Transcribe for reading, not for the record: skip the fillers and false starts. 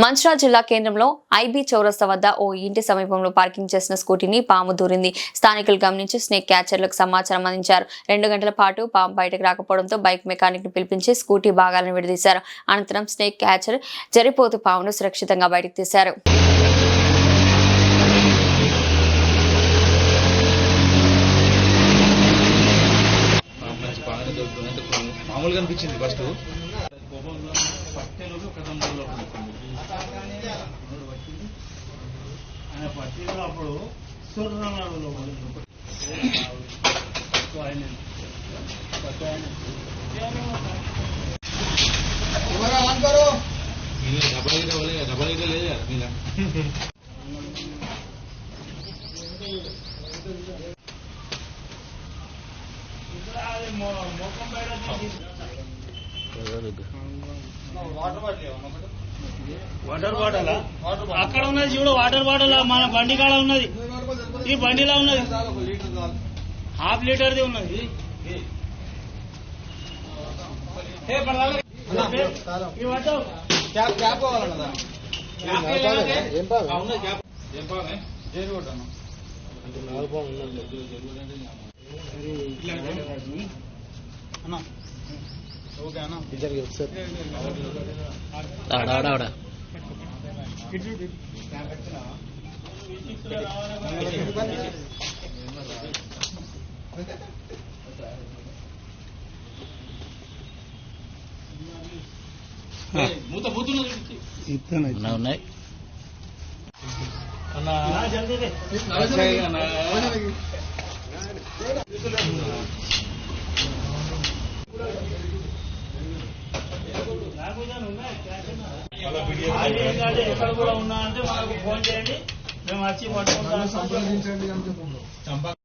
మంచిర్యాల జిల్లా కేంద్రంలో ఐబీ చౌరస్తా వద్ద ఓ ఇంటి సమీపంలో పార్కింగ్ చేసిన స్కూటీని పాము దూరింది. స్థానికులు గమనించి స్నేక్ క్యాచర్లకు సమాచారం అందించారు. 2 గంటల పాటు పాము బయటకు రాకపోవడంతో బైక్ మెకానిక్ ను పిలిపించి స్కూటీ భాగాలను విడదీశారు. అనంతరం స్నేక్ క్యాచర్ జరిపోతూ పామును సురక్షితంగా బయటకు తీశారు. మామూలుగా అనిపించింది ఫస్ట్ అప్పుడు డబల్ లేదు వాటర్ బాటిల్ అక్కడ ఉన్నది చూడు. వాటర్ బాటిల్ మన బండి కాడ ఉన్నది. ఈ బండిలో ఉన్నది ½ లీటర్ది ఉన్నది. మూత ఉన్నాయి ఎక్కడ కూడా ఉన్నా అంటే మనకు ఫోన్ చేయండి, మేము వచ్చి పట్టుకుంటాం.